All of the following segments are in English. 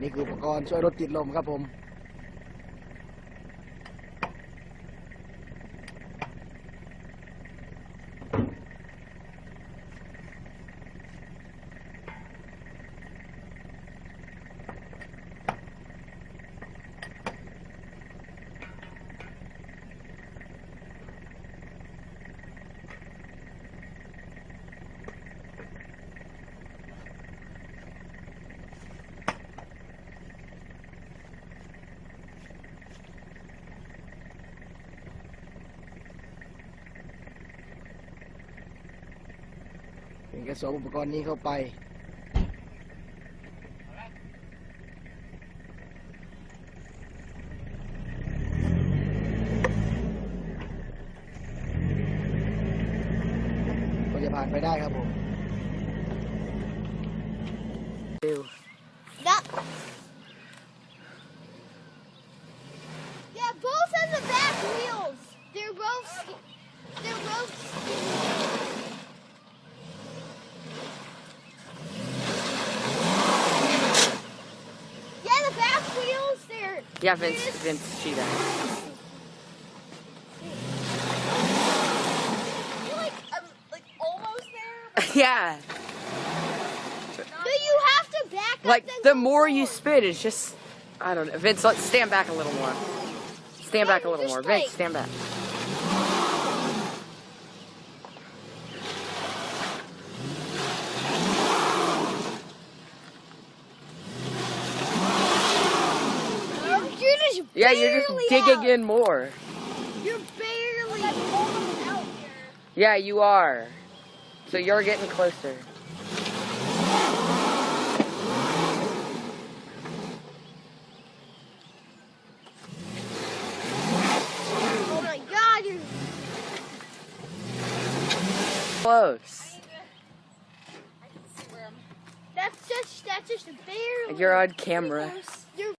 นี่คืออุปกรณ์ช่วยรถติดลมครับผมเป็นกระสอบอุปกรณ์นี้เข้าไปก็จะผ่านไปได้ครับผม That. Yeah, both have the back wheels. They're both. Yeah, the back wheels. They're. Yeah, Vince, see that. You're like almost there. But Yeah. No, you have to back up. Like, then the go more you forward. spin, it's just, I don't know. Vince, let's stand back a little more. Stand back a little more. Vince, stand back. You're just Yeah, you're just barely digging out. in more. You're barely. out here. Yeah, you are. So you're getting closer. Oh my God, you're. Close. I can see where I'm. That's just barely. You're on camera. You're.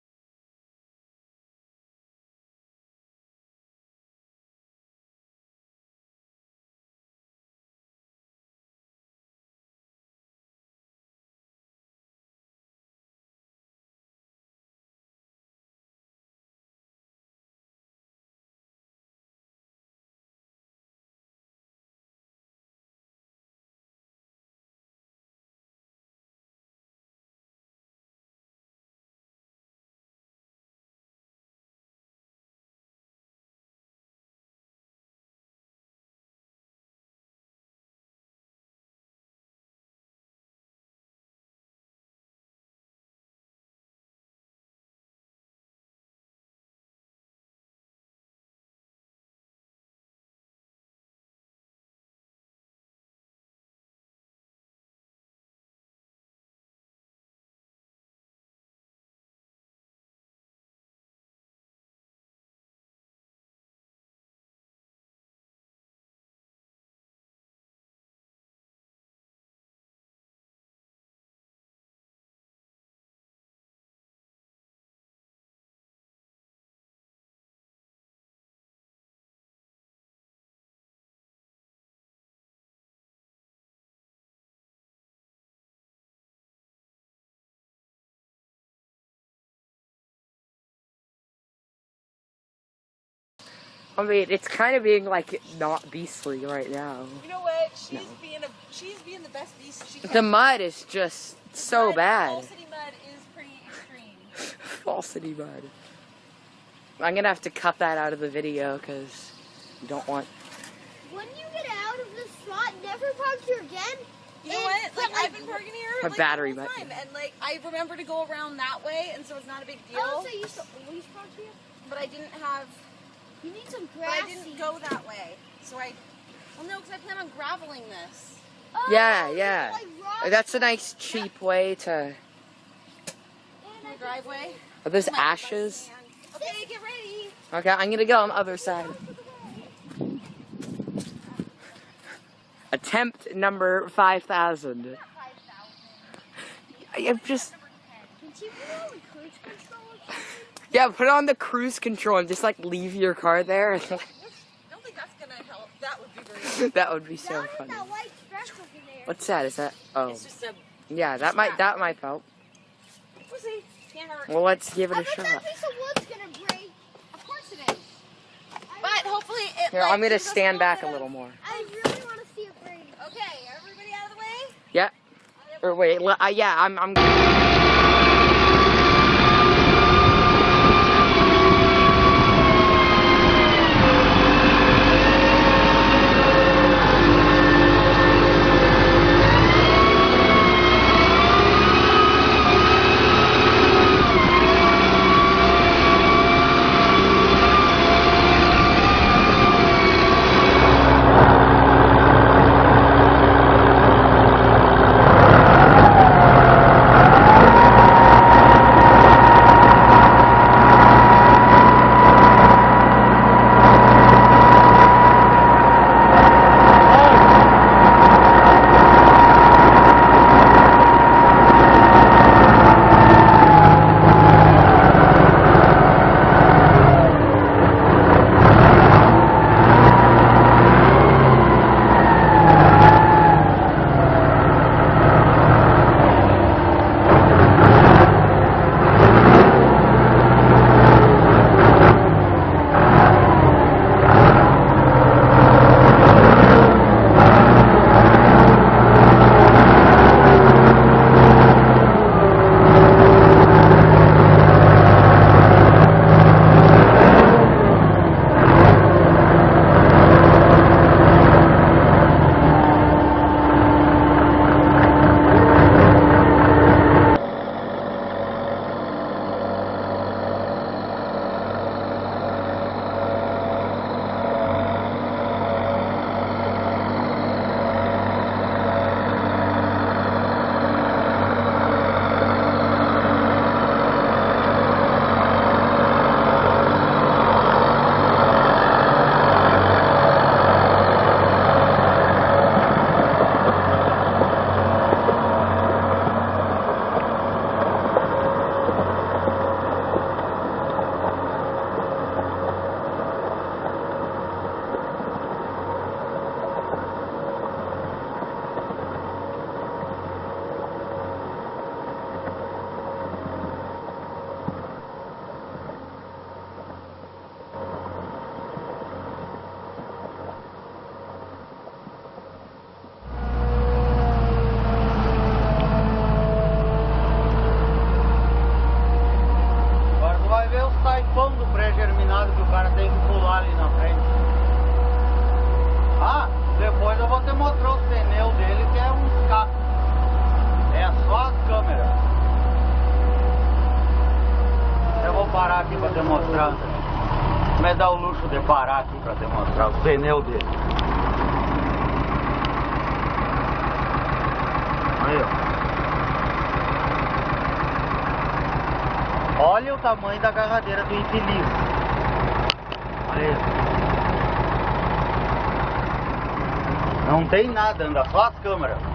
I mean, it's kind of being, like, not beastly right now. You know what? She's being the best beast she can. The mud is just so The bad. Falsity mud is pretty extreme. Falsity mud. I'm gonna have to cut that out of the video because you don't want. When you get out of this spot, never park here again. You know what? Like, I've been parking here My like, battery the whole might- time, and like I remember to go around that way, and so it's not a big deal. Oh, so you used to always park here? But I didn't have. You need some But I grassy. didn't go that way, so I. Well, no, because I plan on graveling this. Oh, Yeah, you yeah. like rocks. That's a nice cheap way to. And The I driveway. Are those Oh my God, ashes? man. Okay, get ready. Okay, I'm gonna go on the other side. Attempt number 5,000. 5,000. I'm just. Can you put on the cruise control or something? Yeah, put on the cruise control and just like leave your car there. I don't think that's gonna help. That would be very. That would be so Down in funny. that white dress over there. What's that? Is that? Oh, It's just a. yeah. That might help. We'll see. Well, let's give it a I bet shot. that piece of wood's gonna break. Of course it is. But hopefully it. Here, like, I'm gonna gives us stand back a bit little of- more. I really want to see it break. Okay, everybody out of the way. Yeah. Or wait, yeah, I'm. Aqui para demonstrar, me dá o luxo de parar aqui para demonstrar o pneu dele. Aí, ó. Olha o tamanho da carradeira do infeliz. Olha isso. Não tem nada, anda só as câmeras.